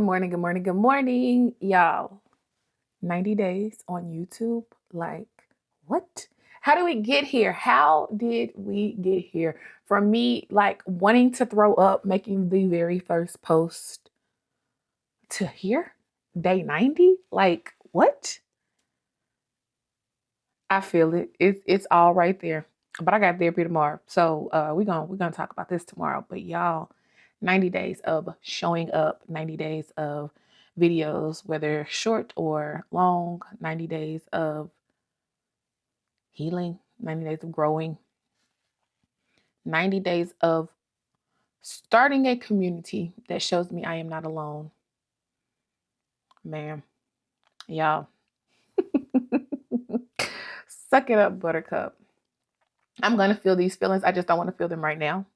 morning, good morning, good morning, y'all. 90 days on YouTube. Like, what? How do we get here? How did we get here? From me, like, wanting to throw up, making the very first post to here, day 90? Like, what? I feel it. It's all right there. But I got therapy tomorrow. So we're gonna talk about this tomorrow. But y'all, 90 days of showing up, 90 days of videos, whether short or long, 90 days of healing, 90 days of growing, 90 days of starting a community that shows me I am not alone. Man, y'all. Suck it up, buttercup. I'm gonna feel these feelings. I just don't want to feel them right now.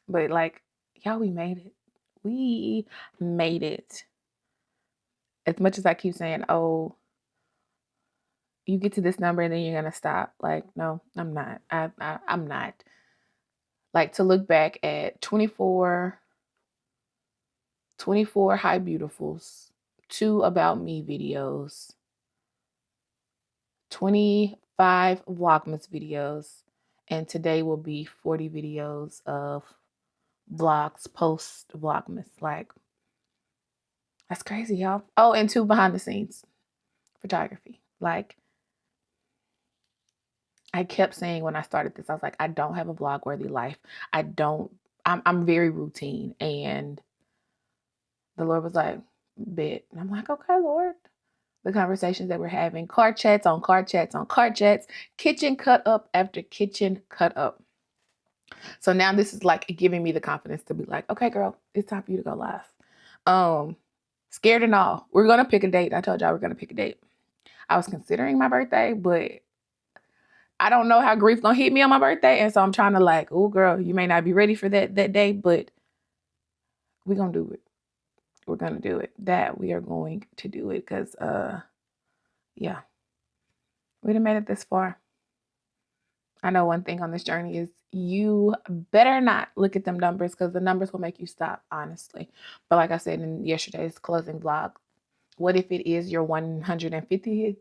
But like, y'all, we made it. We made it. As much as I keep saying, oh, you get to this number and then you're gonna stop. Like, no, I'm not. I'm not. Like, to look back at 24 Hi Beautifuls, 2 About Me videos, 25 Vlogmas videos, and today will be 40 videos of vlogs post Vlogmas. Like, that's crazy, y'all. Oh, and 2 behind the scenes photography. Like, I kept saying when I started this, I was like, I don't have a vlog worthy life. I'm very routine. And the Lord was like, bet. And I'm like, okay, Lord. The conversations that we're having, car chats on car chats on car chats, kitchen cut up after kitchen cut up. So now this is like giving me the confidence to be like, okay, girl, it's time for you to go live. Scared and all. We're going to pick a date. I told y'all we're going to pick a date. I was considering my birthday, but I don't know how grief's gonna hit me on my birthday. And so I'm trying to like, oh girl, you may not be ready for that day, but we're gonna do it. We're gonna do it. That we are going to do it. Cause yeah. We done made it this far. I know one thing on this journey is you better not look at them numbers because the numbers will make you stop, honestly. But like I said in yesterday's closing vlog, what if it is your 150th?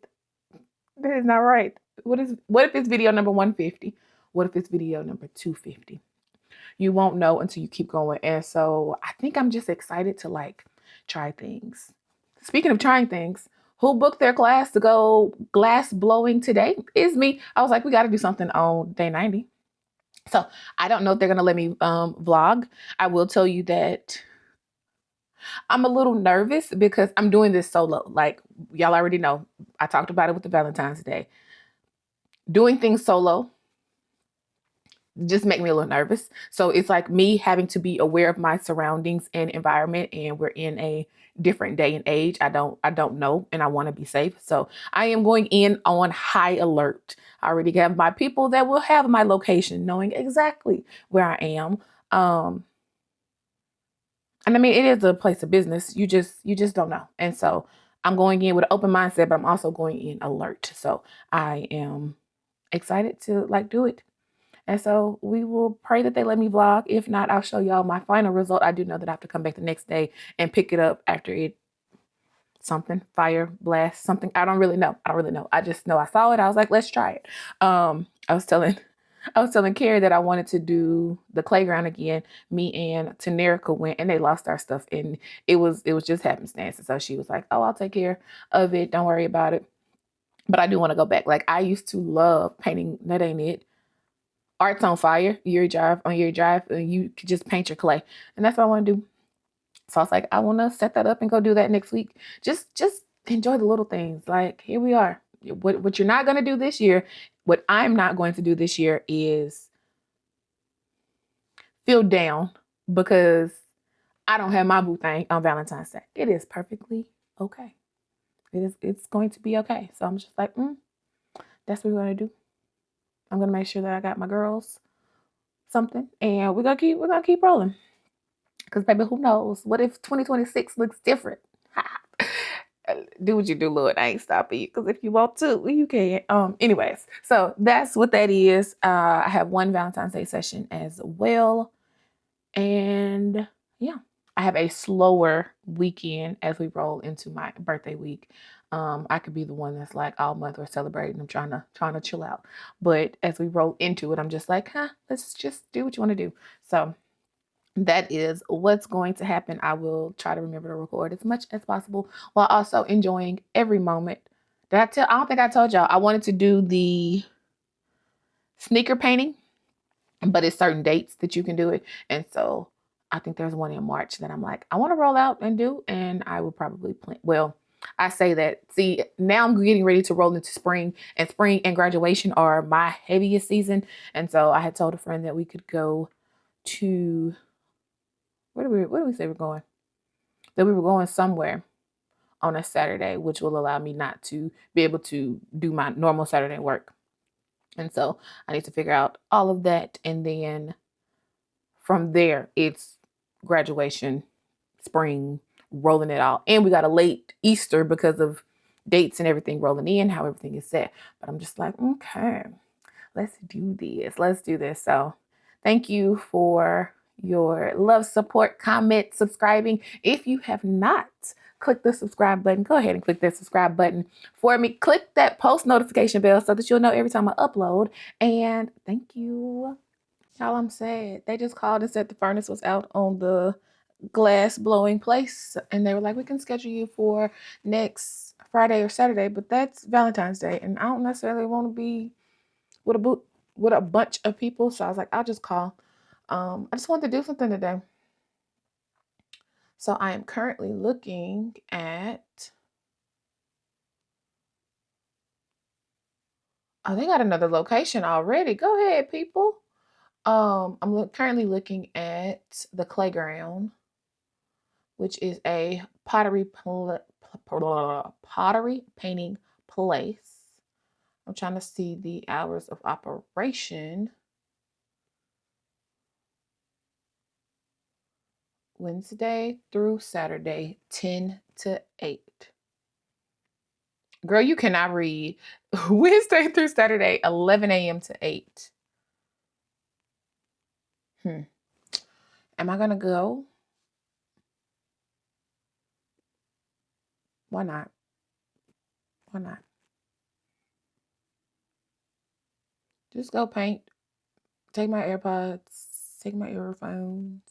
That is not right. What if it's video number 150? What if it's video number 250? You won't know until you keep going. And so I think I'm just excited to like try things. Speaking of trying things, who booked their class to go glass blowing today is me. I was like, we got to do something on day 90. So I don't know if they're going to let me vlog. I will tell you that I'm a little nervous because I'm doing this solo. Like, y'all already know, I talked about it with the Valentine's Day. Doing things solo just make me a little nervous. So it's like me having to be aware of my surroundings and environment, and we're in a different day and age. I don't know, and I want to be safe. So I am going in on high alert. I already have my people that will have my location, knowing exactly where I am. And I mean, it is a place of business. You just don't know. And so I'm going in with an open mindset, but I'm also going in alert. So I am excited to like do it. And so we will pray that they let me vlog. If not, I'll show y'all my final result. I do know that I have to come back the next day and pick it up after it, something, fire, blast, something. I don't really know. I just know I saw it. I was like, let's try it. I was telling Carrie that I wanted to do the playground again. Me and Tanerica went and they lost our stuff. And it was just happenstance. And so she was like, oh, I'll take care of it. Don't worry about it. But I do want to go back. Like, I used to love painting. That ain't it. Art's on fire, Yuri Drive, and you could just paint your clay. And that's what I want to do. So I was like, I want to set that up and go do that next week. Just enjoy the little things. Like, here we are. What you're not going to do this year, what I'm not going to do this year is feel down because I don't have my boo thing on Valentine's Day. It is perfectly okay. It's going to be okay. So I'm just like, that's what we're going to do. I'm going to make sure that I got my girls something, and we're going to keep rolling. Because baby, who knows? What if 2026 looks different? Do what you do, Lord. I ain't stopping you. Because if you want to, you can. Anyways, so that's what that is. I have one Valentine's Day session as well. And yeah, I have a slower weekend as we roll into my birthday week. I could be the one that's like all month we're celebrating. I'm trying to chill out, but as we roll into it, I'm just like, let's just do what you want to do. So that is what's going to happen. I will try to remember to record as much as possible while also enjoying every moment. I don't think I told y'all I wanted to do the sneaker painting, but it's certain dates that you can do it. And so I think there's one in March that I'm like, I want to roll out and do, and I will probably plan. Well, I say that. See, now I'm getting ready to roll into spring, and spring and graduation are my heaviest season. And so I had told a friend that we could go to, where do we say we're going? That we were going somewhere on a Saturday, which will allow me not to be able to do my normal Saturday work. And so I need to figure out all of that. And then from there, it's graduation, spring, rolling it out. And we got a late Easter because of dates and everything rolling in, how everything is set. But I'm just like, okay, let's do this. Let's do this. So thank you for your love, support, comment, subscribing. If you have not clicked the subscribe button, go ahead and click that subscribe button for me. Click that post notification bell so that you'll know every time I upload. And thank you. Y'all, I'm sad. They just called and said the furnace was out on the glass blowing place. And they were like, we can schedule you for next Friday or Saturday, but that's Valentine's Day. And I don't necessarily want to be with a bunch of people. So I was like, I'll just call. I just wanted to do something today. So I am currently looking at, oh, they got another location already. Go ahead, people. I'm currently looking at the Playground, which is a pottery painting place. I'm trying to see the hours of operation. Wednesday through Saturday, 10 to 8. Girl, you cannot read. Wednesday through Saturday, 11 a.m. to 8. Am I going to go? Why not? Why not? Just go paint. Take my AirPods. Take my earphones.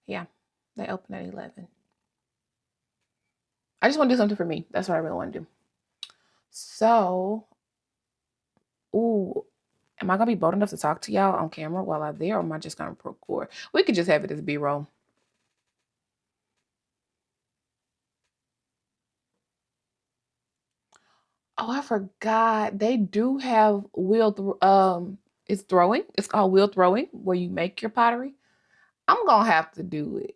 Yeah, they open at 11. I just want to do something for me. That's what I really want to do. So, am I going to be bold enough to talk to y'all on camera while I'm there, or am I just going to record? We could just have it as B-roll. Oh, I forgot. They do have it's throwing. It's called wheel throwing, where you make your pottery. I'm going to have to do it.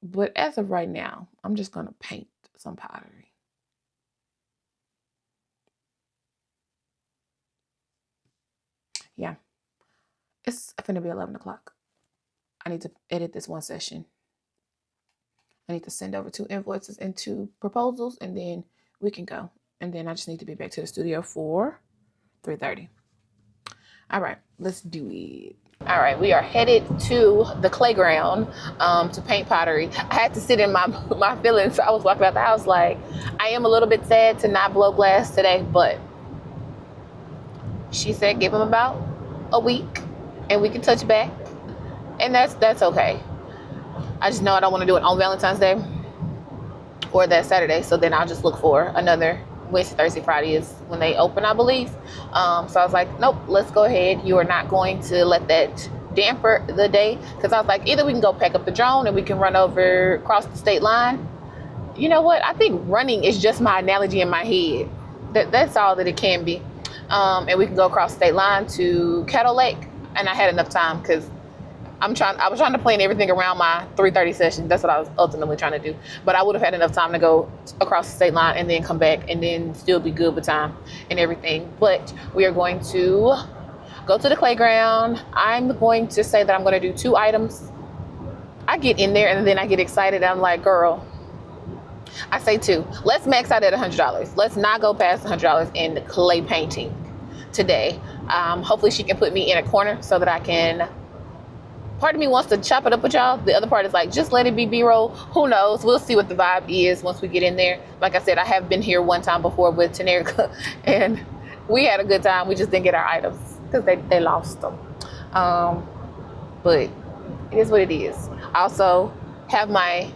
But as of right now, I'm just going to paint some pottery. Yeah. It's going to be 11 o'clock. I need to edit this one session. I need to send over 2 invoices and 2 proposals, and then we can go. And then I just need to be back to the studio for 3:30. All right, let's do it. All right, we are headed to the Playground to paint pottery. I had to sit in my feelings. I was walking out the house like, I am a little bit sad to not blow glass today, but she said give him about a week and we can touch back. And that's okay. I just know I don't want to do it on Valentine's Day or that Saturday. So then I'll just look for another Wednesday, Thursday, Friday is when they open, I believe. So I was like, nope, let's go ahead. You are not going to let that damper the day. Because I was like, either we can go pack up the drone and we can run over across the state line. You know what? I think running is just my analogy in my head. That's all that it can be. And we can go across the state line to Cattle Lake. And I had enough time because I was trying to plan everything around my 3:30 session. That's what I was ultimately trying to do. But I would have had enough time to go across the state line and then come back and then still be good with time and everything. But we are going to go to the Playground. I'm going to say that I'm going to do 2 items. I get in there and then I get excited. I'm like, girl, I say 2. Let's max out at $100. Let's not go past $100 in clay painting today. Hopefully she can put me in a corner so that I can, part of me wants to chop it up with y'all. The other part is like, just let it be B-roll. Who knows? We'll see what the vibe is once we get in there. Like I said, I have been here one time before with Tenerica and we had a good time. We just didn't get our items because they lost them. But it is what it is. I also have my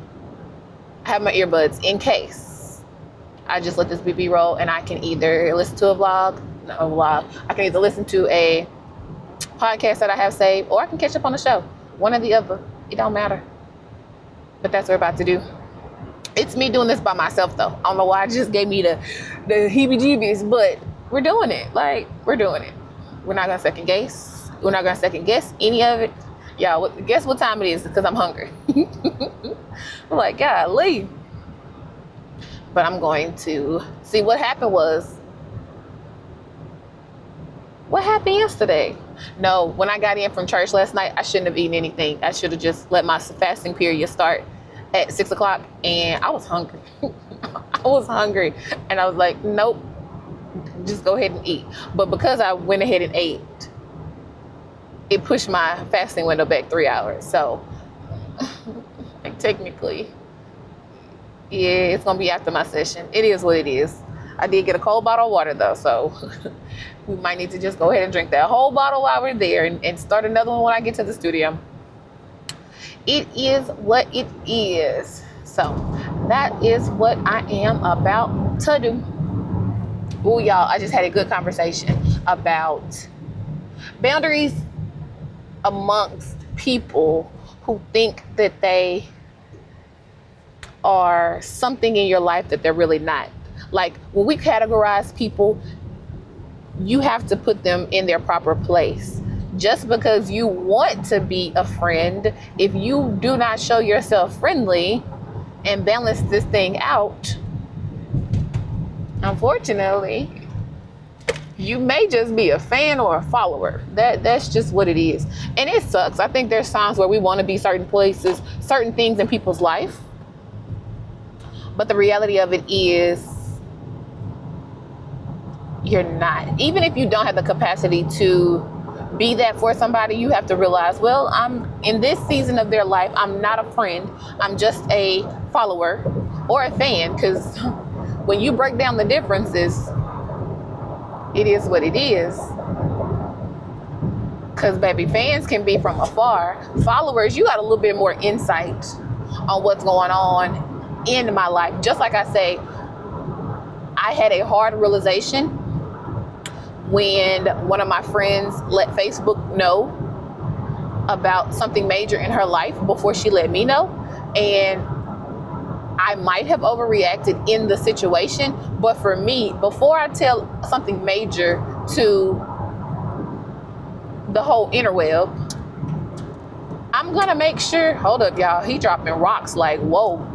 earbuds in case I just let this be B-roll, and I can either listen to I can either listen to a podcast that I have saved, or I can catch up on the show. One or the other. It don't matter. But that's what we're about to do. It's me doing this by myself, though. I don't know why it just gave me the heebie-jeebies, but we're doing it. Like, we're doing it. We're not going to second guess. We're not going to second guess any of it. Y'all, guess what time it is? Because I'm hungry. I'm like, golly. But I'm going to see what happened yesterday. No, when I got in from church last night, I shouldn't have eaten anything. I should have just let my fasting period start at 6 o'clock, and I was hungry. I was hungry, and I was like, nope, just go ahead and eat. But because I went ahead and ate, it pushed my fasting window back 3 hours. So like, technically, yeah, it's gonna be after my session. It is what it is. I did get a cold bottle of water though, so we might need to just go ahead and drink that whole bottle while we're there and start another one when I get to the studio. It is what it is. So that is what I am about to do. Oh, y'all, I just had a good conversation about boundaries amongst people who think that they are something in your life that they're really not. Like, when we categorize people, you have to put them in their proper place. Just because you want to be a friend, if you do not show yourself friendly and balance this thing out, unfortunately, you may just be a fan or a follower. That's just what it is. And it sucks. I think there's times where we want to be certain places, certain things in people's life. But the reality of it is, you're not. Even if you don't have the capacity to be that for somebody, you have to realize, well, I'm in this season of their life, I'm not a friend. I'm just a follower or a fan. Because when you break down the differences, it is what it is. Because, baby, fans can be from afar. Followers, you got a little bit more insight on what's going on in my life. Just like I say, I had a hard realization when one of my friends let Facebook know about something major in her life before she let me know. And I might have overreacted in the situation, but for me, before I tell something major to the whole interweb, I'm gonna make sure, hold up y'all, he dropping rocks like, whoa.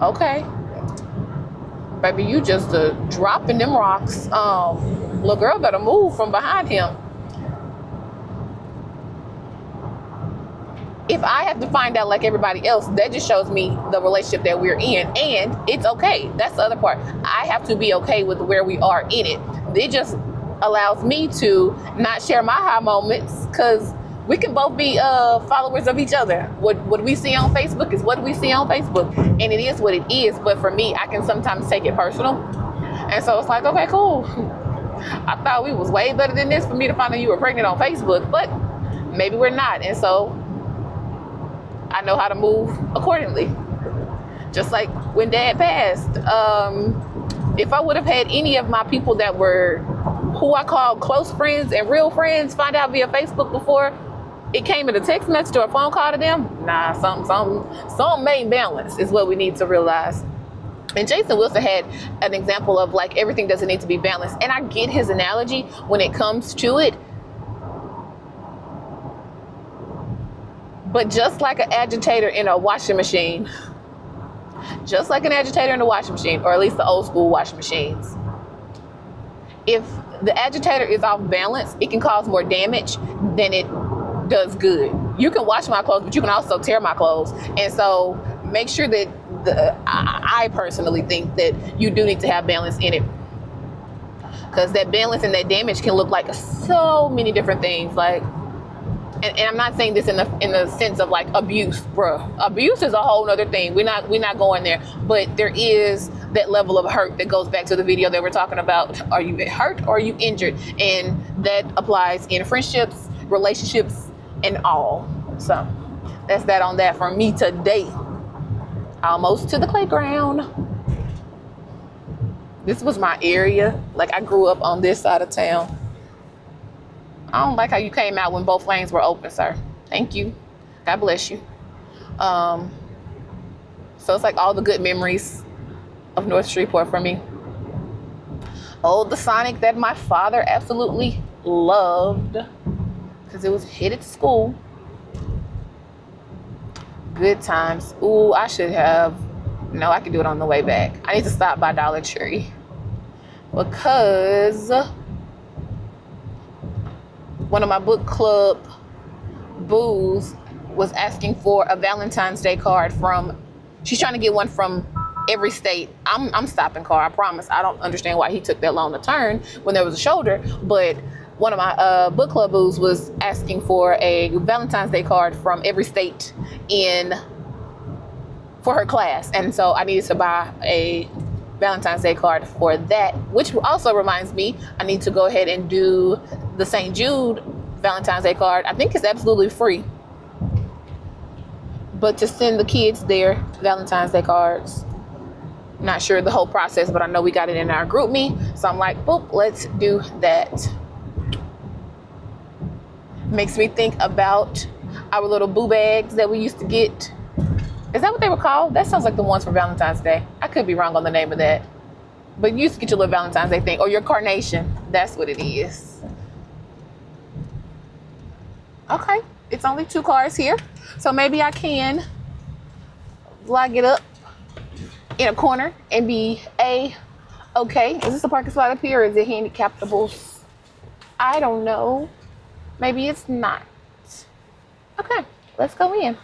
Okay. Baby, you just dropping them rocks. Little girl better move from behind him. If I have to find out like everybody else, that just shows me the relationship that we're in, and it's okay. That's the other part. I have to be okay with where we are in it. It just allows me to not share my high moments, because we can both be followers of each other. What we see on Facebook is what we see on Facebook, and it is what it is. But for me, I can sometimes take it personal, and so it's like, okay, cool. I thought we was way better than this for me to find out you were pregnant on Facebook, but maybe we're not, and so I know how to move accordingly. Just like when Dad passed, if I would have had any of my people that were who I call close friends and real friends find out via Facebook before it came in a text message or a phone call to them, nah, something made balance is what we need to realize. And Jason Wilson had an example of like, everything doesn't need to be balanced. And I get his analogy when it comes to it. But just like an agitator in a washing machine, or at least the old school washing machines, if the agitator is off balance, it can cause more damage than it does good. You can wash my clothes, but you can also tear my clothes. And so make sure that I personally think that you do need to have balance in it. because that balance and that damage can look like so many different things. Like, and I'm not saying this in the sense of like abuse, bruh. Abuse is a whole nother thing. We're not going there. But there is that level of hurt that goes back to the video that we're talking about. Are you hurt or are you injured? And that applies in friendships, relationships, and all. So that's that on that from me today. Almost to the playground. This was my area. Like, I grew up on this side of town. I don't like how you came out when both lanes were open, sir. Thank you. God bless you. So it's like all the good memories of North Shreveport for me. Oh, the Sonic that my father absolutely loved because it was headed to school. Good times. Ooh, I should have. No, I can do it on the way back. I need to stop by Dollar Tree because one of my book club boos was asking for a Valentine's Day card she's trying to get one from every state. I'm stopping car, I promise. I don't understand why he took that long to turn when there was a shoulder, but one of my book club boos was asking for a Valentine's Day card from every state for her class. And so I needed to buy a Valentine's Day card for that, which also reminds me, I need to go ahead and do the St. Jude Valentine's Day card. I think it's absolutely free. But to send the kids their Valentine's Day cards, not sure the whole process, but I know we got it in our group me. So I'm like, boop, let's do that. Makes me think about our little boo bags that we used to get. Is that what they were called? That sounds like the ones for Valentine's Day. I could be wrong on the name of that. But you used to get your little Valentine's Day thing, or your carnation. That's what it is. Okay, it's only 2 cars here. So maybe I can vlog it up in a corner and be okay. Is this a parking spot up here or is it handicaptables? I don't know. Maybe it's not. Okay, let's go in.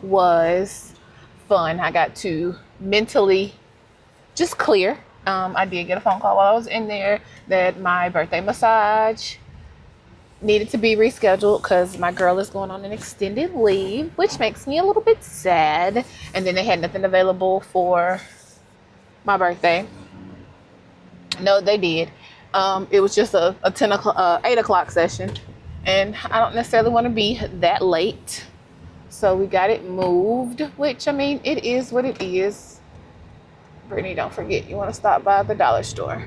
was fun. I got to mentally just clear. I did get a phone call while I was in there that my birthday massage needed to be rescheduled because my girl is going on an extended leave, which makes me a little bit sad. And then they had nothing available for my birthday. No, they did. It was just a 8 o'clock session, and I don't necessarily want to be that late, so we got it moved, which, I mean, it is what it is. Brittany, don't forget, you want to stop by the dollar store.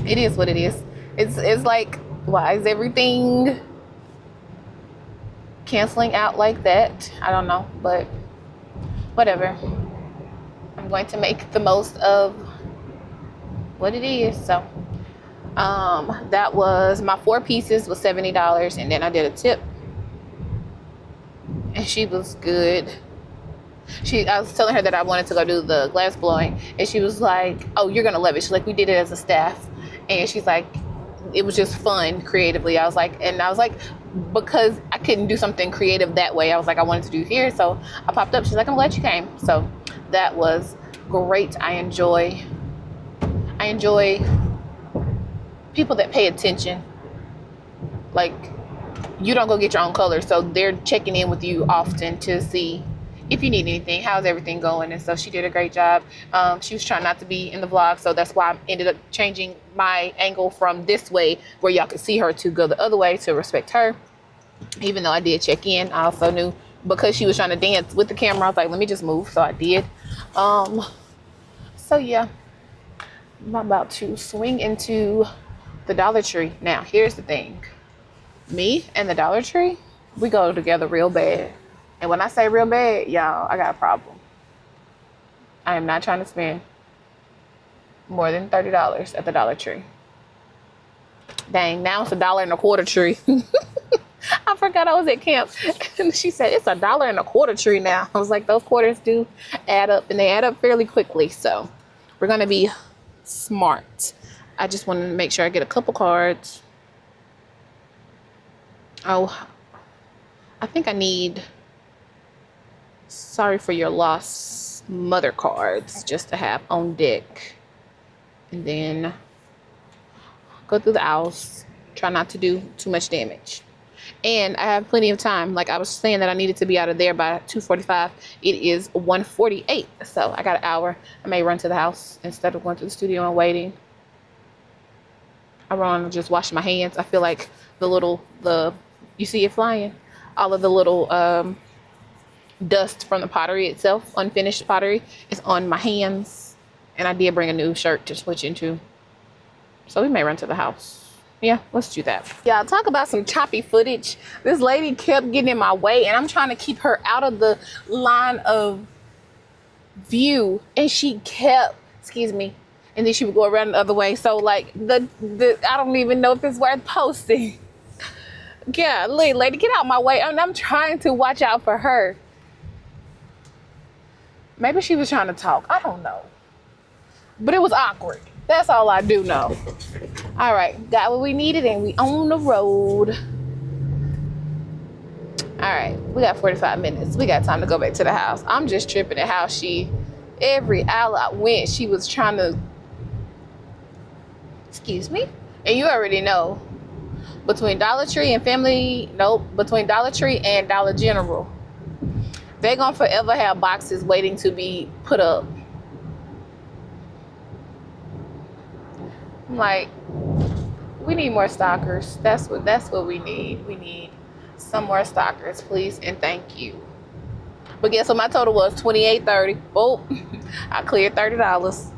It is what it is. It's like, why is everything canceling out like that? I don't know, but whatever. I'm going to make the most of what it is. So that was my 4 pieces was $70, and then I did a tip, and she was good. I was telling her that I wanted to go do the glass blowing, and she was like, oh, you're gonna love it. She's like, we did it as a staff, and she's like, it was just fun creatively. I was like, because I couldn't do something creative that way, I was like, I wanted to do here, so I popped up. She's like, I'm glad you came. So that was great. I enjoy people that pay attention. Like, you don't go get your own colors, so they're checking in with you often to see if you need anything, how's everything going. And so she did a great job. She was trying not to be in the vlog, so that's why I ended up changing my angle from this way where y'all could see her to go the other way to respect her. Even though I did check in, I also knew because she was trying to dance with the camera, I was like, let me just move. So I did. So yeah, I'm about to swing into the Dollar Tree. Now, here's the thing. Me and the Dollar Tree, we go together real bad. And when I say real bad, y'all, I got a problem. I am not trying to spend more than $30 at the Dollar Tree. Dang, now it's $1.25 tree. I forgot I was at camp. And she said, it's $1.25 tree now. I was like, those quarters do add up, and they add up fairly quickly. So we're going to be smart. I just wanted to make sure I get a couple cards. Oh, I think I need sorry for your loss mother cards just to have on deck. And then go through the aisles. Try not to do too much damage. And I have plenty of time. Like I was saying that I needed to be out of there by 2:45. It is 1:48. So I got an hour. I may run to the house instead of going to the studio and waiting. I want to just wash my hands. I feel like you see it flying. All of the little dust from the pottery itself, unfinished pottery, is on my hands. And I did bring a new shirt to switch into. So we may run to the house. Yeah, let's do that. Yeah, talk about some choppy footage. This lady kept getting in my way, and I'm trying to keep her out of the line of view. And she kept, excuse me, and then she would go around the other way. So like I don't even know if it's worth posting. Yeah, lady, get out my way. And I'm trying to watch out for her. Maybe she was trying to talk. I don't know. But it was awkward. That's all I do know. All right, got what we needed, and we on the road. All right, we got 45 minutes. We got time to go back to the house. I'm just tripping at how every aisle I went, she was trying to, excuse me? And you already know, between Dollar Tree and between Dollar Tree and Dollar General, they're gonna forever have boxes waiting to be put up. I'm like, we need more stalkers. That's what we need. We need some more stalkers, please and thank you. But guess what my total was? $28.30. Oh, I cleared $30.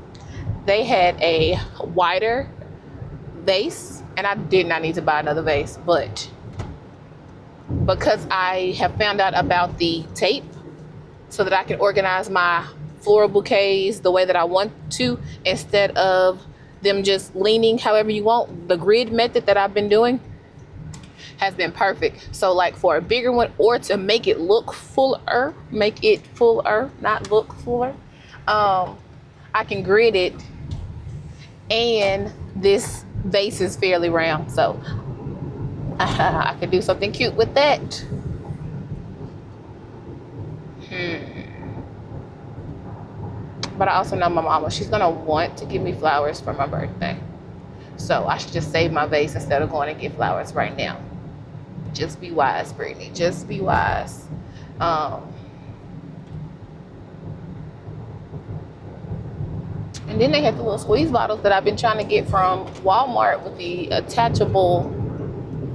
They had a wider vase, and I did not need to buy another vase, but because I have found out about the tape so that I can organize my floral bouquets the way that I want to, instead of them just leaning however you want. The grid method that I've been doing has been perfect. So like for a bigger one, or to make it look fuller, not look fuller, I can grid it, and this vase is fairly round, so I can do something cute with that. But I also know my mama, she's gonna want to give me flowers for my birthday. So I should just save my vase instead of going to get flowers right now. Just be wise, Brittany. Just be wise. And then they had the little squeeze bottles that I've been trying to get from Walmart with the attachable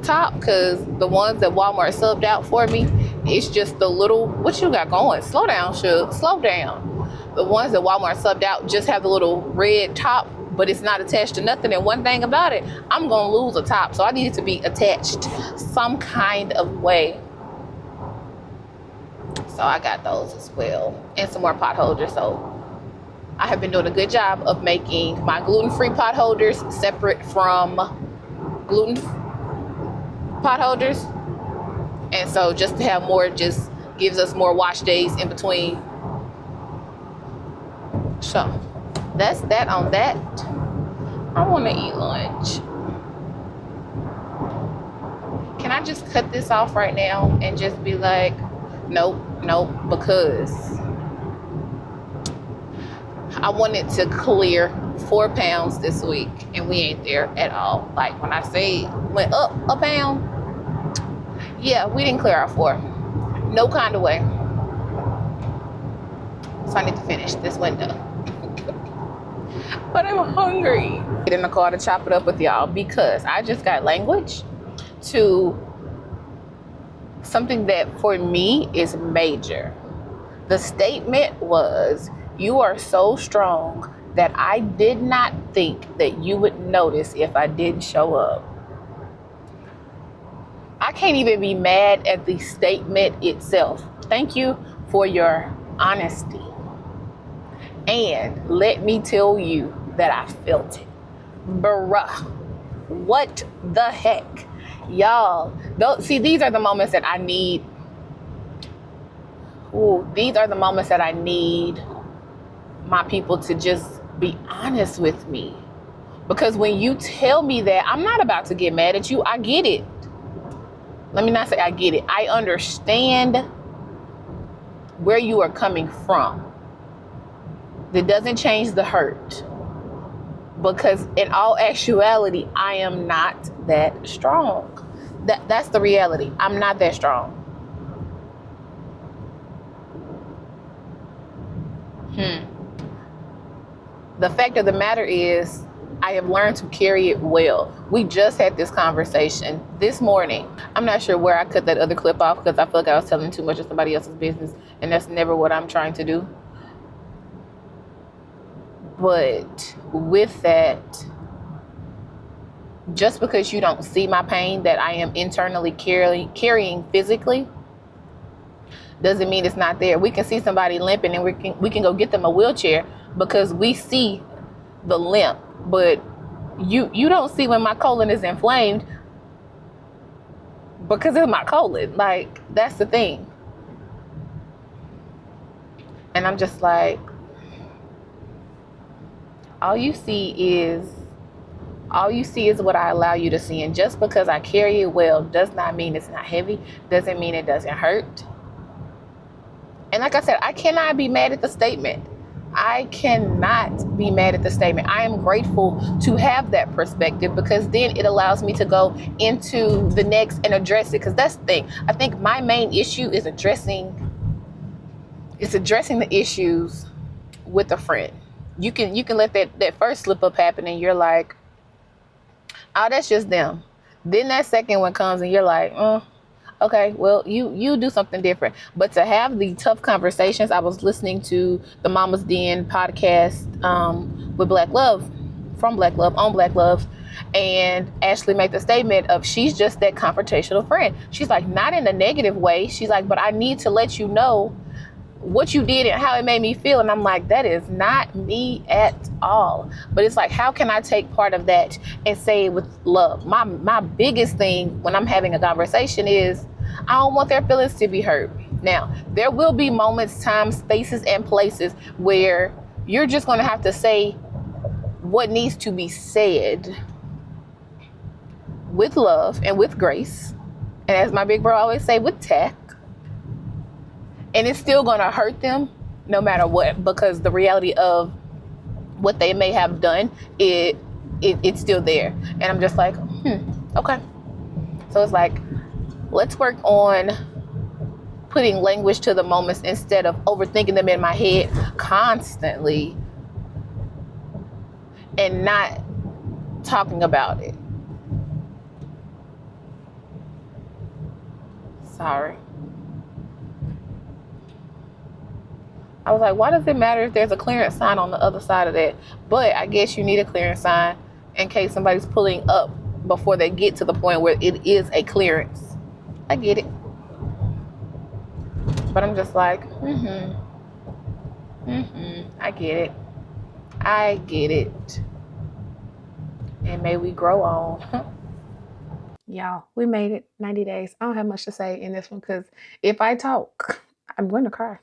top, because the ones that Walmart subbed out for me, it's just the little, what you got going? Slow down, Shug. Slow down. The ones that Walmart subbed out just have the little red top, but it's not attached to nothing. And one thing about it, I'm going to lose a top. So I need it to be attached some kind of way. So I got those as well. And some more pot holders. So I have been doing a good job of making my gluten-free pot holders separate from gluten pot holders. And so just to have more just gives us more wash days in between. So that's that on that. I want to eat lunch. Can I just cut this off right now and just be like, nope, because I wanted to clear 4 pounds this week and we ain't there at all. Like when I say went up a pound, yeah, we didn't clear our 4. No kind of way. So I need to finish this window. But I'm hungry. Get in the car to chop it up with y'all because I just got language to something that for me is major. The statement was, you are so strong that I did not think that you would notice if I didn't show up. I can't even be mad at the statement itself. Thank you for your honesty. And let me tell you that I felt it. Bruh, what the heck? Y'all, see, these are the moments that I need. These are the moments that I need my people to just be honest with me. Because when you tell me that, I'm not about to get mad at you. I get it. Let me not say I get it. I understand where you are coming from. That doesn't change the hurt. Because in all actuality, I am not that strong. That's the reality. I'm not that strong. The fact of the matter is, I have learned to carry it well. We just had this conversation this morning. I'm not sure where I cut that other clip off because I feel like I was telling too much of somebody else's business, and that's never what I'm trying to do. But with that, just because you don't see my pain that I am internally carrying physically, doesn't mean it's not there. We can see somebody limping and we can go get them a wheelchair because we see the limp. But you don't see when my colon is inflamed because it's my colon. Like, that's the thing. And I'm just like, all you see is what I allow you to see. And just because I carry it well does not mean it's not heavy, doesn't mean it doesn't hurt. And like I said, I cannot be mad at the statement. I cannot be mad at the statement. I am grateful to have that perspective because then it allows me to go into the next and address it. Because that's the thing. I think my main issue is addressing the issues with a friend. You can let that first slip up happen and you're like, oh, that's just them. Then that second one comes and you're like, okay, well, you do something different. But to have the tough conversations, I was listening to the Mama's Den podcast with Black Love, from Black Love, on Black Love, and Ashley made the statement of she's just that confrontational friend. She's like, not in a negative way. She's like, but I need to let you know what you did and how it made me feel. And I'm like, that is not me at all. But it's like, how can I take part of that and say it with love? My biggest thing when I'm having a conversation is I don't want their feelings to be hurt. Now, there will be moments, times, spaces, and places where you're just going to have to say what needs to be said with love and with grace. And as my big bro always say, with tact. And it's still going to hurt them, no matter what, because the reality of what they may have done, it's still there. And I'm just like, okay. So it's like, let's work on putting language to the moments instead of overthinking them in my head constantly and not talking about it. Sorry. I was like, why does it matter if there's a clearance sign on the other side of that? But I guess you need a clearance sign in case somebody's pulling up before they get to the point where it is a clearance. I get it. But I'm just like, I get it. I get it. And may we grow on. Y'all, we made it 90 days. I don't have much to say in this one because if I talk, I'm going to cry.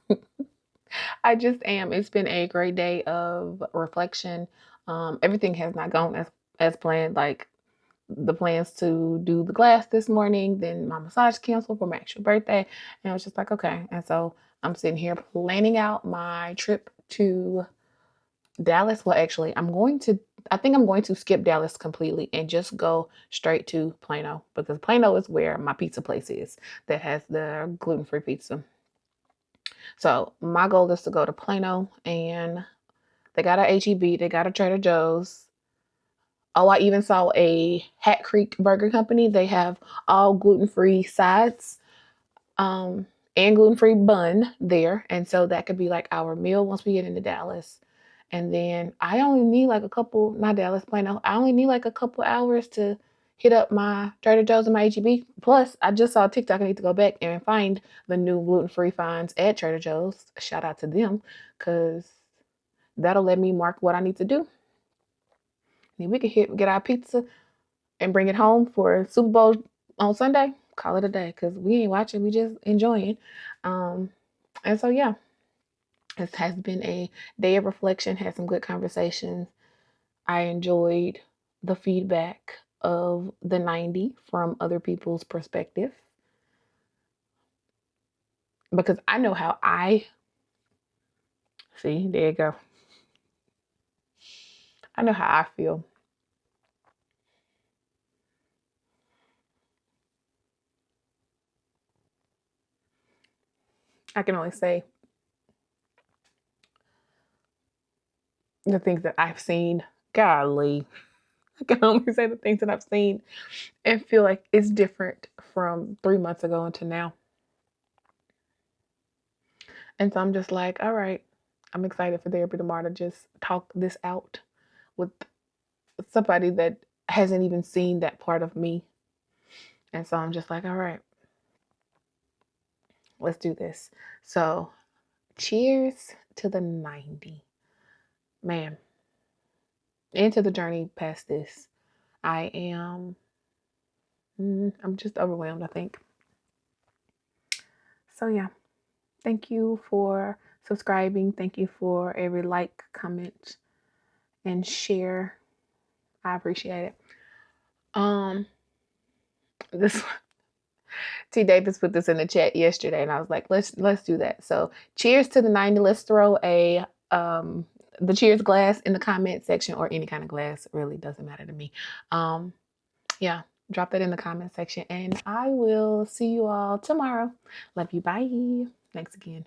I just am. It's been a great day of reflection. Everything has not gone as planned. Like the plans to do the glass this morning, then my massage canceled for my actual birthday, and I was just like, okay. And so I'm sitting here planning out my trip to Dallas. Well, actually, I think I'm going to skip Dallas completely and just go straight to Plano because Plano is where my pizza place is that has the gluten-free pizza. So my goal is to go to Plano, and they got a HEB, they got a Trader Joe's. Oh, I even saw a Hat Creek Burger Company. They have all gluten-free sides, and gluten-free bun there. And so that could be like our meal once we get into Dallas. And then I only need like a couple, not Dallas, Plano. I only need like a couple hours to hit up my Trader Joe's and my HEB. Plus, I just saw TikTok. I need to go back and find the new gluten-free finds at Trader Joe's. Shout out to them, because that'll let me mark what I need to do. And we can get our pizza and bring it home for Super Bowl on Sunday. Call it a day, because we ain't watching. We just enjoying. And so, yeah, it has been a day of reflection, had some good conversations. I enjoyed the feedback of the 90 from other people's perspective, because I know how I see. There you go. I know how I feel. I can only say the things that I've seen. Golly. I can only say the things that I've seen and feel like it's different from 3 months ago into now. And so I'm just like, all right, I'm excited for therapy tomorrow to just talk this out with somebody that hasn't even seen that part of me. And so I'm just like, all right, let's do this. So cheers to the 90. Man, into the journey past this. I'm just overwhelmed, I think. So yeah, thank you for subscribing. Thank you for every like, comment, and share. I appreciate it. This T Davis put this in the chat yesterday, and I was like, let's do that. So cheers to the 90. Let's throw a the cheers glass in the comment section, or any kind of glass, really doesn't matter to me. Yeah, drop that in the comment section, and I will see you all tomorrow. Love you. Bye. Thanks again.